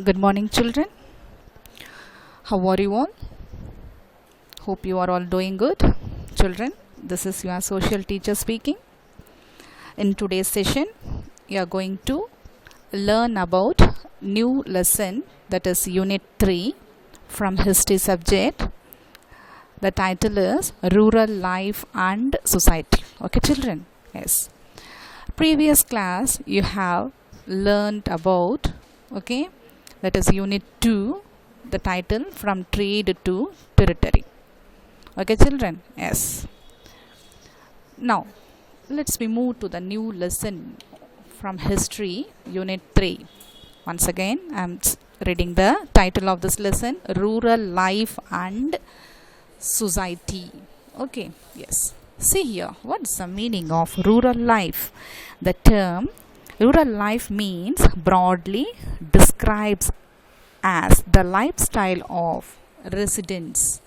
Good morning, children. How are you all? Hope you are all doing good. Children, this is your social teacher speaking. In today's session, you are going to learn about new lesson, that is Unit 3 from History subject. The title is Rural Life and Society. Okay, children? Yes. Previous class, you have learned about, okay, that is Unit 2, the title From Trade to Territory. Okay, children? Yes. Now, let's move to the new lesson from History, Unit 3. Once again, I am reading the title of this lesson, Rural Life and Society. Okay, yes. See here, what's the meaning of rural life? The term rural life means broadly describes as the lifestyle of residents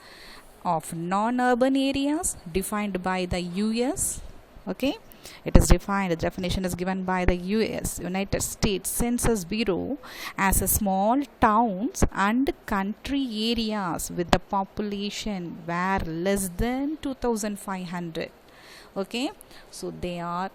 of non-urban areas defined by the US. Okay, it is defined, the definition is given by the US, United States Census Bureau, as a small towns and country areas with the population were less than 2,500. Okay, so they are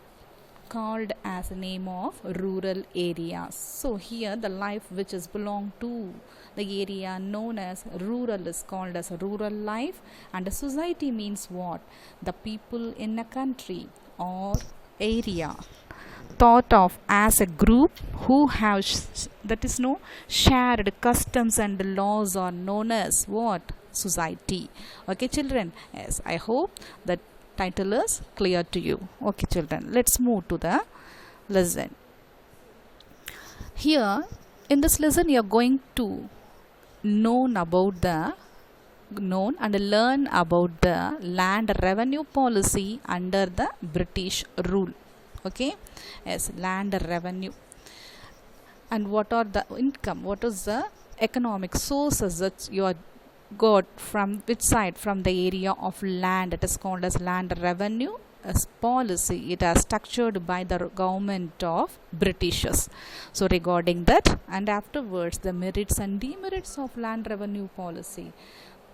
called as a name of rural areas. So here the life which is belong to the area known as rural is called as a rural life, and a society means what? The people in a country or area thought of as a group who have shared customs and laws are known as what? Society. Okay, children? Yes, I hope that title is clear to you. Okay, children, let's move to the lesson. Here in this lesson you are going to learn about the land revenue policy under the British rule. Okay, yes, land revenue, and what are the income, what is the economic sources that you are got from which side, from the area of land. It is called as land revenue as policy. It is structured by the government of Britishers. So regarding that, and afterwards the merits and demerits of land revenue policy.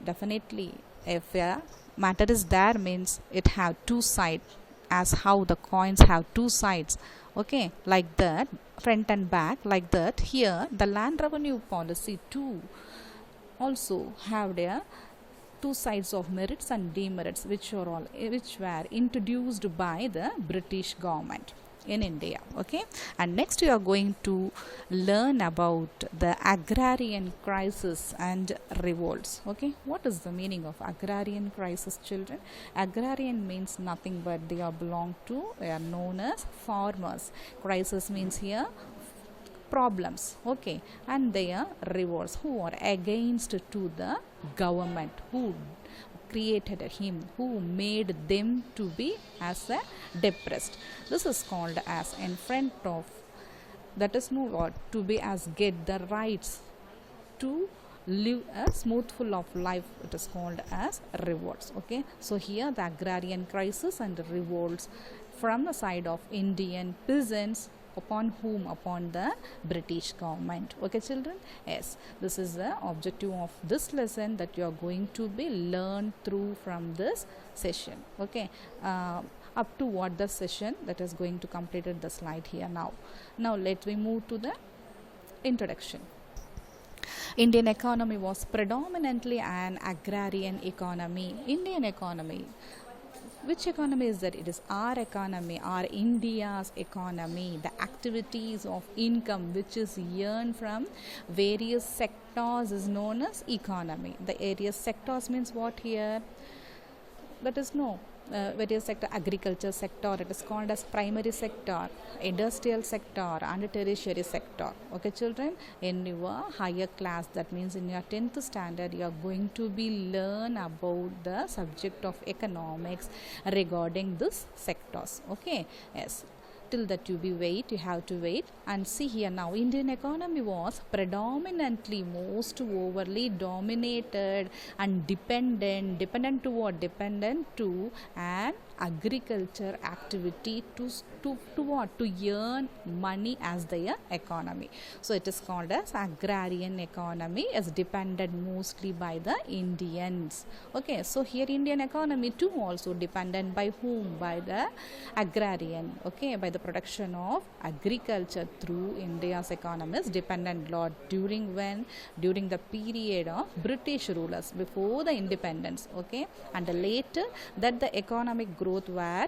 Definitely, if a matter is there, means it have two sides, as how the coins have two sides. Okay, like that, front and back, like that. Here the land revenue policy too also have their two sides of merits and demerits, which were introduced by the British government in India. Okay, and next we are going to learn about the agrarian crisis and revolts. Okay, what is the meaning of agrarian crisis, children? Agrarian means nothing but they are known as farmers. Crisis means here problems. Okay, and their revolts, who are against to the government, who created him, who made them to be as a depressed. This is called as in front of, that is no what, to be as get the rights to live a smoothful of life. It is called as revolts. Okay, so here the agrarian crisis and revolts from the side of Indian peasants, upon the British government. Okay, children? Yes, this is the objective of this lesson that you are going to be learned through from this session. Okay, up to what the session that is going to complete the slide here now. Now let me move to the introduction. Indian economy was predominantly an agrarian economy. Indian economy, which economy is that? It is our economy, our India's economy. The activities of income which is earned from various sectors is known as economy. The various sectors means what here? That is various sector, agriculture sector, it is called as primary sector, industrial sector and tertiary sector. Okay, children, in your higher class, that means in your 10th standard, you are going to be learn about the subject of economics regarding this sectors. Okay, yes, till that you have to wait and see here. Now Indian economy was predominantly most overly dominated and dependent to an agriculture activity to what? To earn money as their economy. So it is called as agrarian economy, as depended mostly by the Indians. Okay, so here Indian economy too also dependent by whom? By the agrarian. Okay, by the production of agriculture through India's economy is dependent lot. During when? During the period of British rulers before the independence. Okay, and later that the economic growth were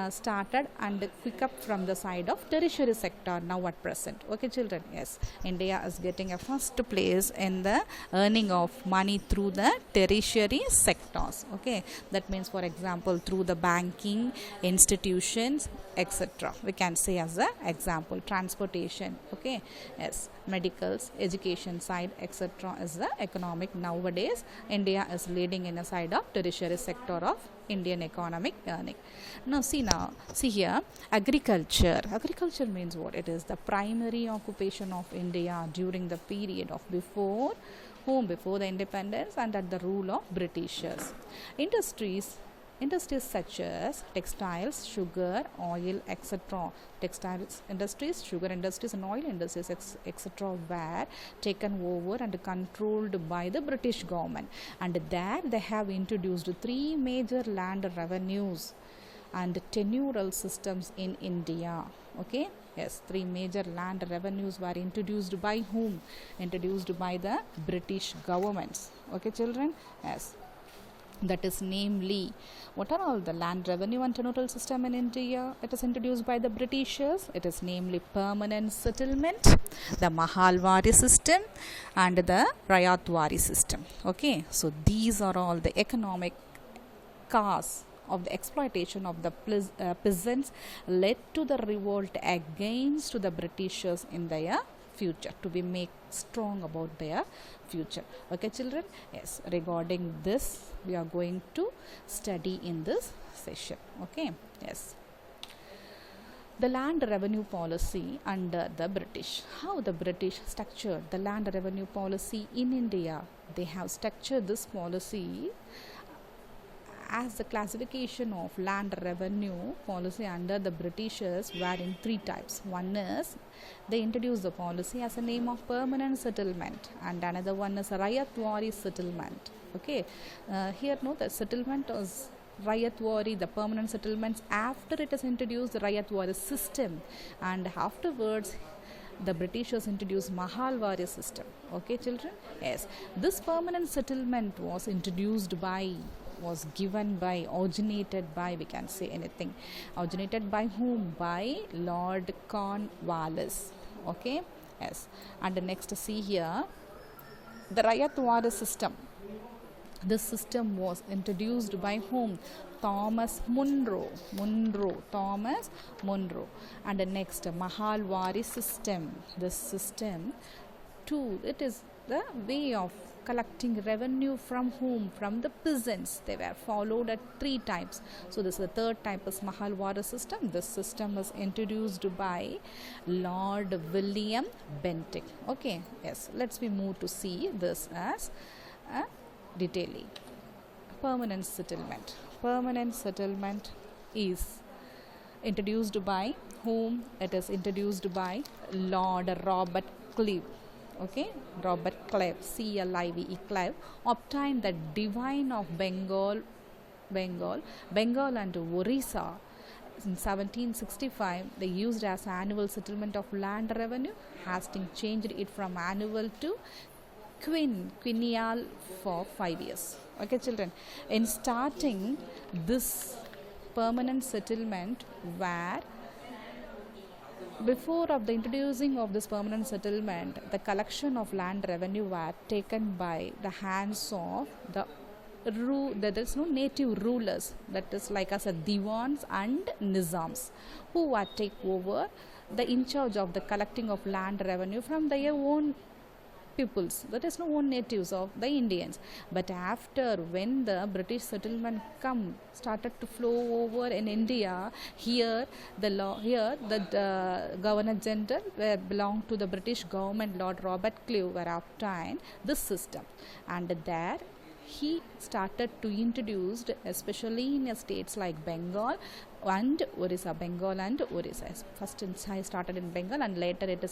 started and pick up from the side of tertiary sector now at present. Okay children, yes, India is getting a first place in the earning of money through the tertiary sectors. Okay, that means for example through the banking institutions, etc. We can say as a example transportation. Okay, yes, medicals, education side, etc. is the economic. Nowadays India is leading in a side of tertiary sector of Indian economic earning. Now see here, agriculture means what? It is the primary occupation of India during the period of before the independence and at the rule of Britishers. Industries such as textiles, sugar, oil, etc. Textiles industries, sugar industries and oil industries, etc. were taken over and controlled by the British government. And there they have introduced 3 major land revenues and tenurial systems in India. Okay, yes, 3 major land revenues were introduced by whom? Introduced by the British governments. Okay children, yes. That is namely, what are all the land revenue and tenurial system in India? It is introduced by the Britishers. It is namely permanent settlement, the Mahalwari system and the Ryotwari system. Okay, so these are all the economic cause of the exploitation of the peasants led to the revolt against the Britishers in their future, to be make strong about their future. Okay children, yes, regarding this we are going to study in this session. Okay, yes, the land revenue policy under the British. How the British structured the land revenue policy in India? They have structured this policy as the classification of land revenue policy under the Britishers were in 3 types. One is they introduced the policy as a name of permanent settlement, and another one is a Ryotwari settlement. Okay, here no, the settlement was Ryotwari, the permanent settlements. After it is introduced the Ryotwari system, and afterwards the Britishers introduced Mahalwari system. Okay children, yes, this permanent settlement was originated by, we can say anything, originated by whom? By Lord Cornwallis. Okay, yes, and the next see here, the Ryotwari system. This system was introduced by whom? Thomas Munro. And the next Mahalwari system. This system too, it is the way of collecting revenue from whom? From the peasants. They were followed at 3 types. So this is the 3rd type is Mahalwari system. This system was introduced by Lord William Bentinck. Okay, yes, let's we move to see this as a detailing. Permanent settlement. Permanent settlement is introduced by whom? It is introduced by Lord Robert Clive. Okay, Robert Clive, C-L-I-V-E, Clive, obtained the divine of Bengal and Orissa in 1765. They used as annual settlement of land revenue. Hastings changed it from annual to quinennial for 5 years. Okay children, in starting this permanent settlement, where before of the introducing of this permanent settlement, the collection of land revenue were taken by the hands of there is no native rulers, that is like as a divans and nizams, who were take over the in charge of the collecting of land revenue from their own peoples, that is no own natives of the Indians. But after when the British settlement started to flow over in India, here the Governor General belonged to the British government, Lord Robert Clive, were obtained this system, and there he started to introduce, especially in states like Bengal and Orissa. Bengal and Orissa. First I started in Bengal, and later it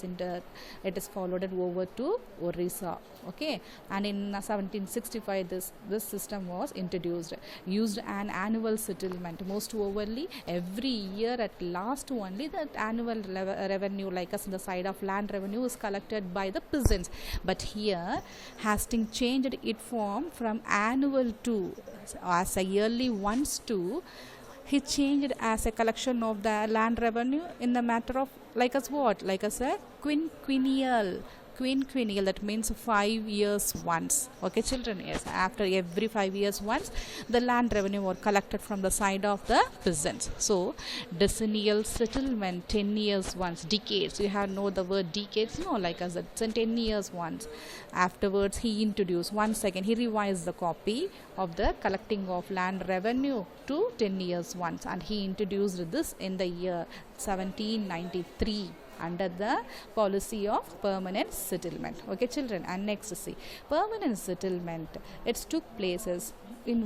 is followed over to Orissa. Okay, and in 1765 this system was introduced. Used an annual settlement, most overly every year at last only that annual revenue, like us in the side of land revenue, is collected by the peasants. But here Hastings changed its form from annual to as a yearly once to he changed as a collection of the land revenue in the matter of like as what? Like as a quinquennial. Quinquennial, that means 5 years once. Okay, children, yes. After every 5 years once, the land revenue were collected from the side of the peasants. So, decennial settlement, 10 years once, decades. You have know the word decades, no, like as it's 10 years once. Afterwards, he introduced, once again, he revised the copy of the collecting of land revenue to 10 years once, and he introduced this in the year 1793 under the policy of permanent settlement. Okay, children, and next see permanent settlement. It took places in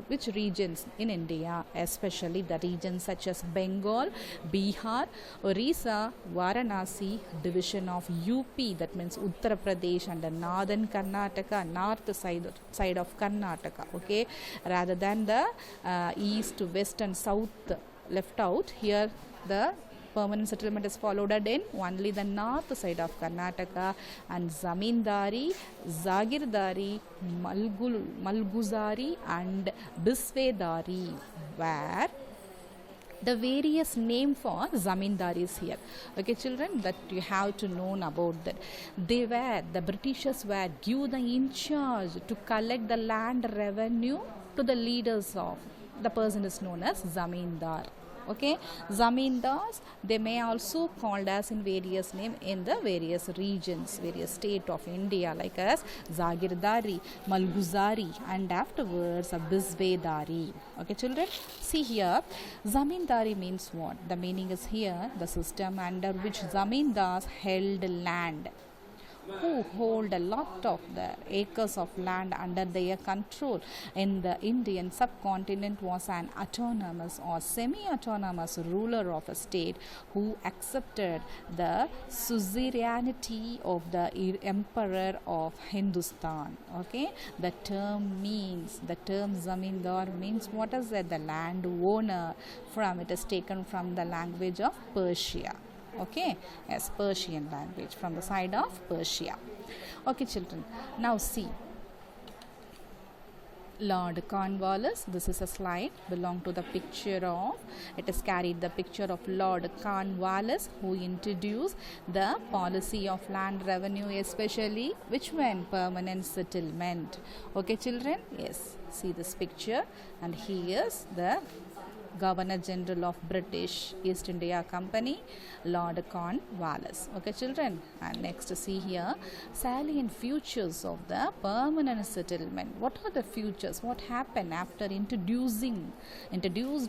which regions in India, especially the regions such as Bengal, Bihar, Orissa, Varanasi, division of UP, that means Uttar Pradesh, and the northern Karnataka, north side of Karnataka. Okay, rather than the east, west, and south left out. Here the permanent settlement is followed in only the north side of Karnataka, and Zamindari, Zagirdari, Malguzari, and Bisvedari, where the various name for Zamindaris here. Okay, children, that you have to know about that. The Britishers were given the in charge to collect the land revenue to the leaders of the person is known as Zamindar. Okay, Zamindars, they may also called as in various name in the various regions, various state of India, like as Zagirdari, Malguzari, and afterwards Bisvedari. Okay, children, see here, Zamindari means what? The meaning is here, the system under which Zamindars held land, who hold a lot of the acres of land under their control in the Indian subcontinent, was an autonomous or semi-autonomous ruler of a state who accepted the suzerainty of the emperor of Hindustan. Okay, the term Zamindar means what is it? The land owner. It is taken from the language of Persia. Okay, yes, Persian language, from the side of Persia. Okay, children, now see Lord Cornwallis. This is a slide belong to the picture of, it is carried the picture of Lord Cornwallis, who introduced the policy of land revenue, especially which one? Permanent settlement. Okay, children, yes, see this picture, and he is the Governor General of British East India Company, Lord Cornwallis. Okay, children, and next see here salient features of the permanent settlement. What are the features? What happened after introduced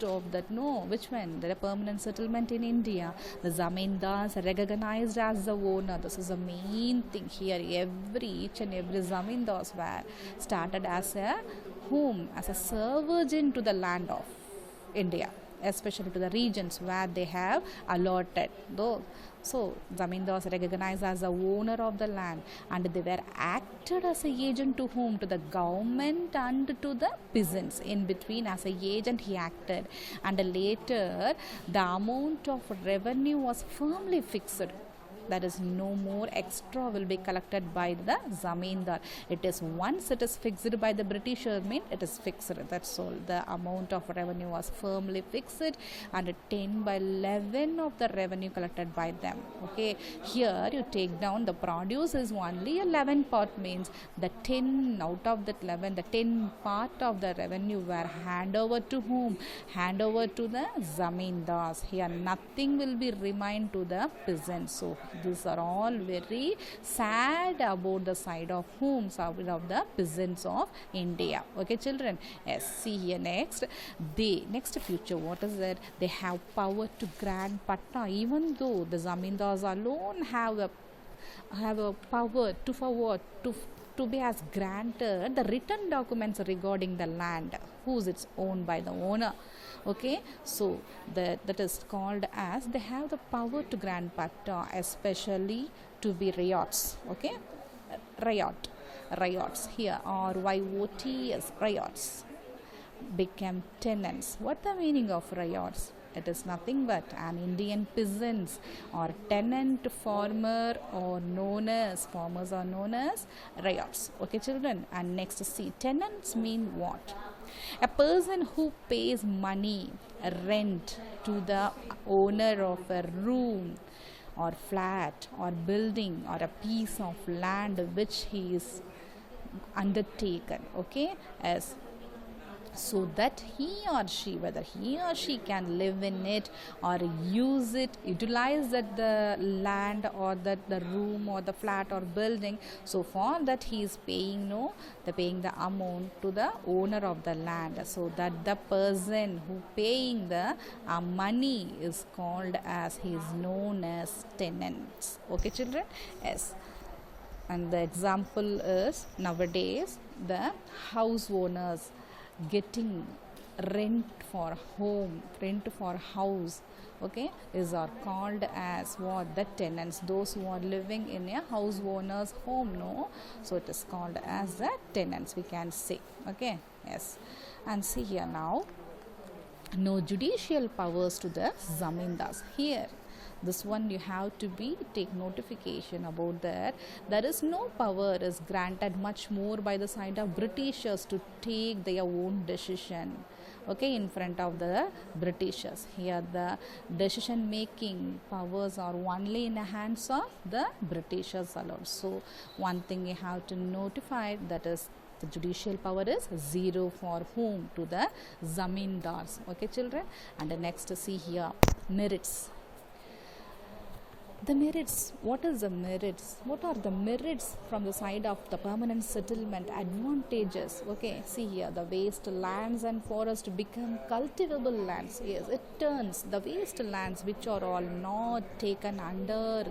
of that? No, which one? The permanent settlement in India. The Zamindars recognized as the owner. This is the main thing here. Each and every Zamindars were started as a home, as a servant to the land of India, especially to the regions where they have allotted. So, Zamindars recognized as the owner of the land, and they were acted as an agent to whom? To the government and to the peasants. In between, as an agent, he acted. And later, the amount of revenue was firmly fixed. That is, no more extra will be collected by the Zamindar. It is once it is fixed by the British government, it is fixed. That's all. The amount of revenue was firmly fixed, and 10/11 of the revenue collected by them. Okay, here you take down the produce is only 11 part, means the 10 out of that 11, the 10 part of the revenue were hand over to whom? Hand over to the Zamindars. Here nothing will be remain to the peasants. So these are all very sad about the side of whom? Side of the peasants of India. Okay, children. Yes, see here next. Next future, what is that? They have power to grant patna, even though the Zamindars alone have a power to forward to to be as granted the written documents regarding the land whose it's owned by the owner. Okay, so that is called as they have the power to grant patta, especially to be ryots. Okay, ryots here, RYOTS, ryots became tenants. What the meaning of ryots? It is nothing but an Indian peasants or tenant farmer or known as farmers are known as ryots. Okay, children. And next, see, tenants mean what? A person who pays money, rent to the owner of a room or flat or building or a piece of land which he is undertaken. Okay, as so that whether he or she can live in it or use it, utilize that the land or that the room or the flat or building. So for that he is paying the amount to the owner of the land, so that the person who paying the money is called as, he is known as tenants. Okay, children. Yes. And the example is nowadays the house owners getting rent for house, okay, are called as what? The tenants. Those who are living in a house owner's home, so it is called as the tenants, we can say. Okay, yes. And see here now, no judicial powers to the zamindars. Here this one you have to take notification about that. There is no power is granted much more by the side of Britishers to take their own decision, okay, in front of the Britishers. Here the decision making powers are only in the hands of the Britishers alone. So one thing you have to notify, that is the judicial power is zero for whom? To the zamindars. Okay, children. And the next, see here, merits. The merits. What is the merits? What are the merits from the side of the permanent settlement? Advantages. Okay, see here, the waste lands and forests become cultivable lands. Yes, it turns the waste lands which are all not taken under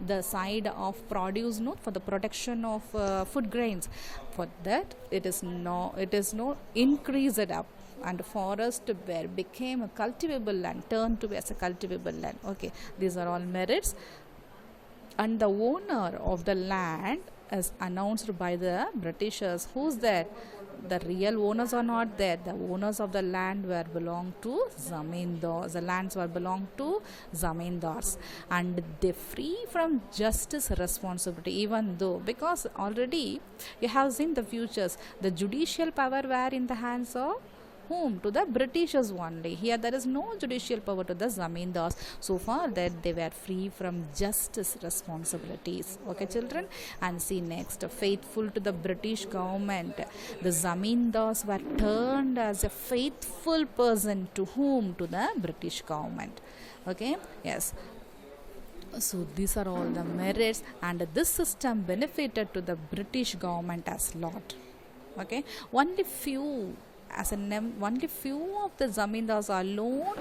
the side of produce, for the protection of food grains. For that, it is no increased up, and forest where became a cultivable land, turned to be as a cultivable land. Okay, these are all merits. And the owner of the land is announced by the Britishers. Who's that? The real owners are not there. The owners of the land were belong to zamindars. The lands were belong to zamindars, and they free from justice responsibility. Even though, because already you have seen the futures, the judicial power were in the hands of whom? To the Britishers only. Here there is no judicial power to the zamindars. So far that they were free from justice responsibilities. Okay, children. And see next, faithful to the British government. The zamindars were turned as a faithful person to whom? To the British government. Okay, yes. So these are all the merits, and this system benefited to the British government as lot. Okay, only few of the zamindars alone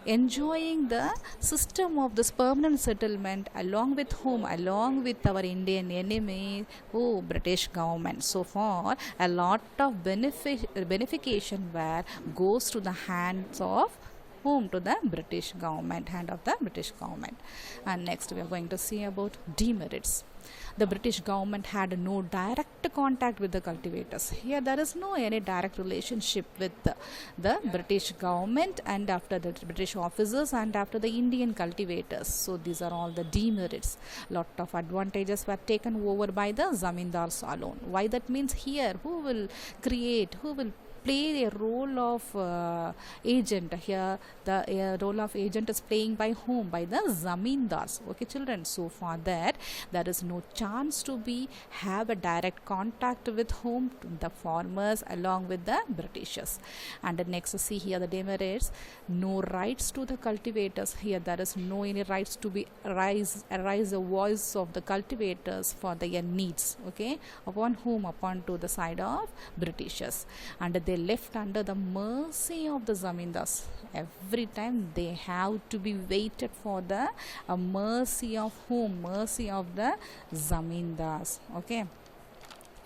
enjoying the system of this permanent settlement, along with whom? Along with our Indian enemy, British government. So far a lot of benefication goes to the hands of whom? To the British government, hand of the British government. And next we are going to see about demerits. The British government had no direct contact with the cultivators. Here there is no any direct relationship with the British government and after the British officers and after the Indian cultivators. So these are all the demerits. Lot of advantages were taken over by the zamindars alone. Why that means? Here who will play a role of agent. Here the role of agent is playing by whom? By the zamindars. Okay, children. So for that there is no chance to have a direct contact with whom? The farmers along with the Britishers. And the next, see here the demerits. No rights to the cultivators. Here there is no any rights to arise the voice of the cultivators for their needs. Okay, upon whom? Upon to the side of Britishers. And they left under the mercy of the zamindars. Every time they have to be waited for the mercy of whom? Mercy of the zamindars. Okay,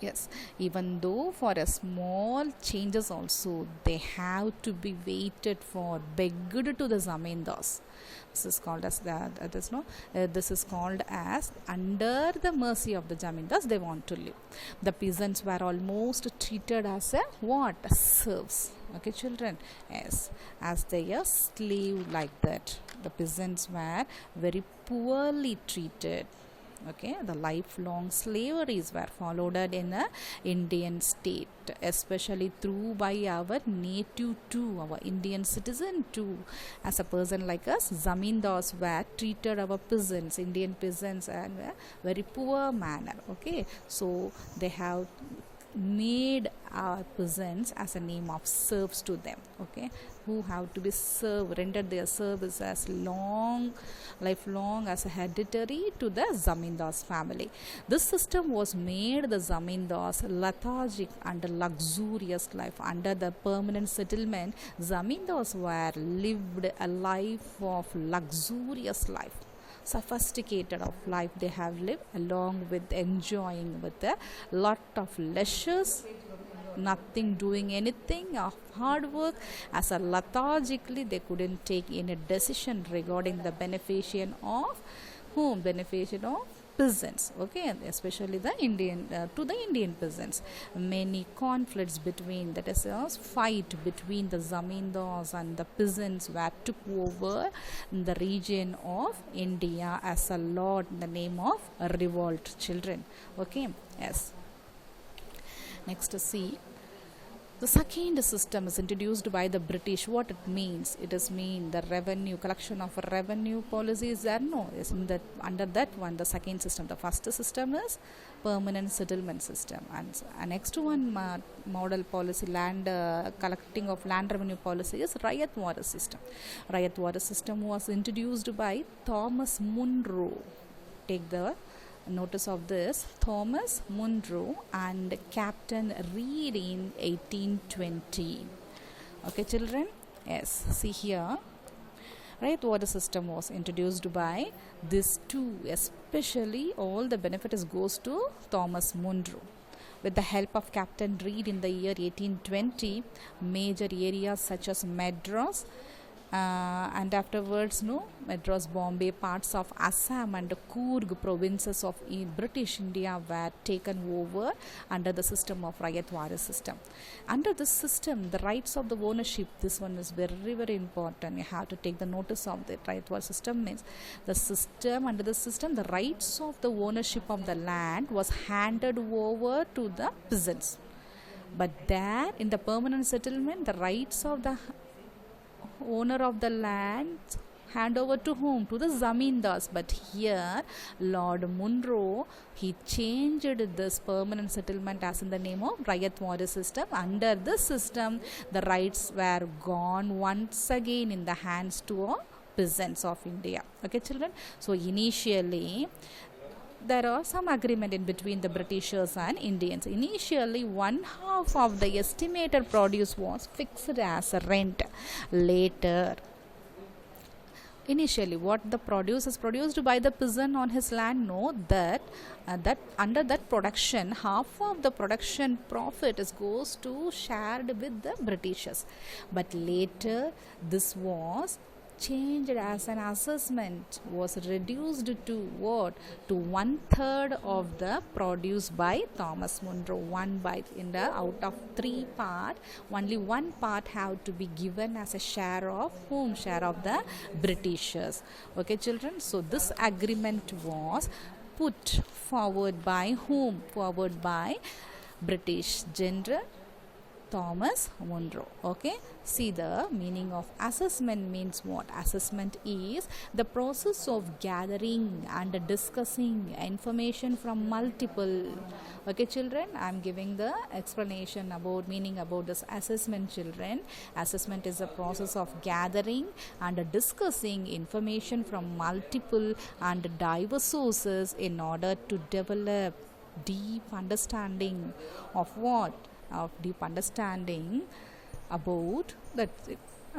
Yes, even though for a small changes also they have to be waited for, begged to the zamindars. This is called as this is called as under the mercy of the zamindars they want to live. The peasants were almost treated as a what? Serfs. Okay, children. Yes, as they are slave like that. The peasants were very poorly treated. Okay, the lifelong slaveries were followed in a Indian state, especially through by our native too, our Indian citizen too. As a person like us, zamindars were treated our peasants, Indian peasants, in a very poor manner. Okay, so they have made our peasants as a name of serfs to them, okay, who have to be served, rendered their service as lifelong as a hereditary to the zamindars family. This system was made the zamindars lethargic and luxurious life. Under the permanent settlement, zamindars were lived a life of luxurious life, sophisticated of life they have lived, along with enjoying with a lot of leisures, nothing doing anything of hard work. As a lethargically they couldn't take any decision regarding the beneficiation of whom? Beneficiation of peasants, okay, and especially the Indian to the Indian peasants. Many conflicts between, that is a fight between the zamindars and the peasants were took over in the region of India as a lot in the name of revolt, children. Okay, yes. Next, see, the second system is introduced by the British. What it means? It is mean the revenue collection of revenue policies. There no is in that under that one the second system. The first system is permanent settlement system, and next one model policy land collecting of land revenue policy is Ryotwari system. Ryotwari system was introduced by Thomas Munro. Take the notice of this, Thomas Munro and Captain Reed in 1820. Okay, children, yes, see here, Ryotwari system was introduced by these two, especially all the benefit goes to Thomas Munro. With the help of Captain Reed in the year 1820, major areas such as Madras and afterwards Madras, Bombay, parts of Assam and Coorg provinces of British India were taken over under the system of Ryotwari system. Under this system, the rights of the ownership, this one is very very important. You have to take the notice of the Ryotwari system. Means the system, under the system, the rights of the ownership of the land was handed over to the peasants. But there in the permanent settlement, the rights of the owner of the land hand over to whom? To the zamindars. But here Lord Munro, he changed this permanent settlement as in the name of Ryotwari system. Under this system, the rights were gone once again in the hands to peasants of India. Okay, children. So initially there are some agreement in between the Britishers and Indians. Initially, one half of the estimated produce was fixed as a rent. Later, initially, what the produce is produced by the peasant on his land, know that under that production, half of the production profit goes to shared with the Britishers. But later, this was changed as an assessment, was reduced to what? To 1/3 of the produce by Thomas Munro. One by in the out of 3 part, only 1 part have to be given as a share of whom? Share of the Britishers. Okay, children. So this agreement was put forward by whom? Forward by British General Thomas Munro. Okay, see the meaning of assessment means what? Assessment is the process of gathering and discussing information from multiple. Okay, children, I am giving the explanation about meaning about this assessment, children. Assessment is a process of gathering and discussing information from multiple and diverse sources in order to develop deep understanding of what? Of deep understanding about that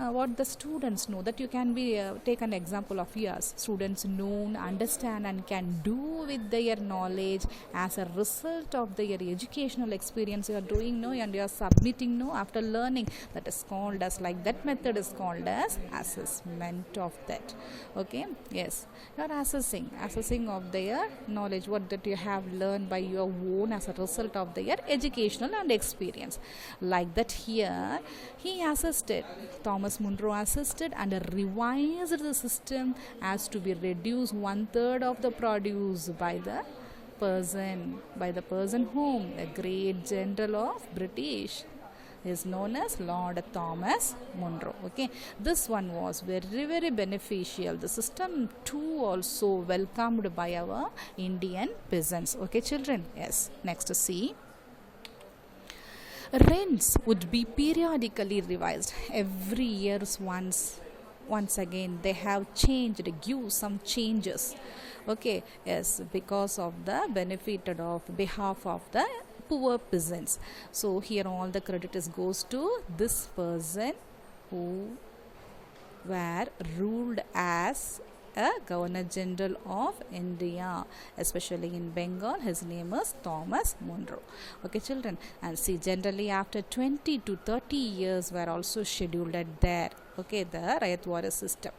what the students know, that you can be take an example of yours. Students know, understand and can do with their knowledge as a result of their educational experience you are doing, no, and you are submitting, no, after learning. That is called as, like, that method is called as assessment of that. Okay, yes, you are assessing of their knowledge, what that you have learned by your own as a result of their educational and experience. Like that, here he assisted, Thomas Munro assisted and revised the system as to be reduced 1/3 of the produce by the person whom the great general of British is known as Lord Thomas Munro. Okay, this one was very, very beneficial. The system too also welcomed by our Indian peasants. Okay, children, yes, next to see. Rents would be periodically revised every year. Once again they have changed, give some changes. Okay, yes, because of the benefited of behalf of the poor peasants. So here all the credit goes to this person who were ruled as a Governor General of India, especially in Bengal. His name is Thomas Munro. Okay, children, and see, generally after 20 to 30 years were also scheduled at there. Okay, the Ryotwari system.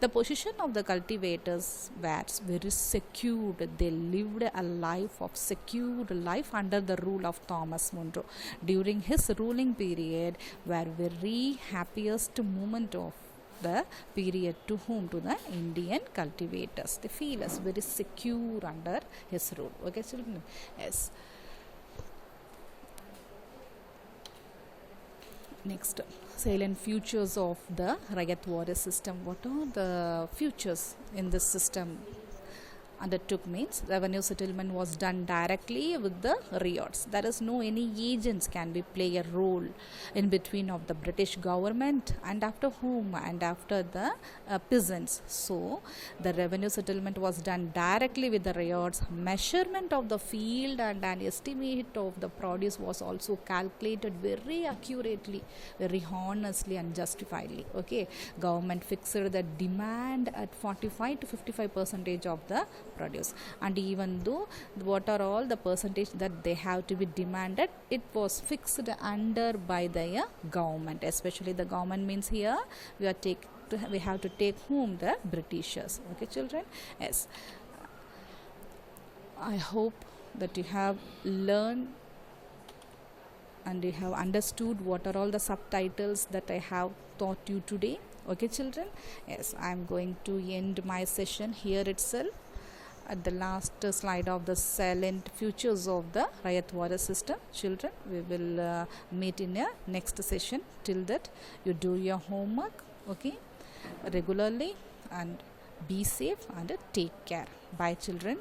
The position of the cultivators was very secured. They lived a life of secured life under the rule of Thomas Munro. During his ruling period were very happiest moment of the period to whom? To the Indian cultivators. They feel as very secure under his rule. Okay, children, yes. Next, salient features of the Ryotwari system. What are the features in this system? Undertook means revenue settlement was done directly with the ryots. There is no any agents can be play a role in between of the British government and after whom and after the peasants. So the revenue settlement was done directly with the ryots. Measurement of the field and an estimate of the produce was also calculated very accurately, very honestly and justifiably. Okay, government fixed the demand at 45 to 55% of the produce, and even though what are all the percentage that they have to be demanded, it was fixed under by the government. Especially the government means here we have to take whom? The Britishers. Okay, children, yes, I hope that you have learned and you have understood what are all the subtitles that I have taught you today. Okay, children, yes, I am going to end my session here itself. At the last slide of the salient features of the Ryotwari system. Children, we will meet in a next session. Till that, you do your homework, okay, regularly, and be safe and take care. Bye, children.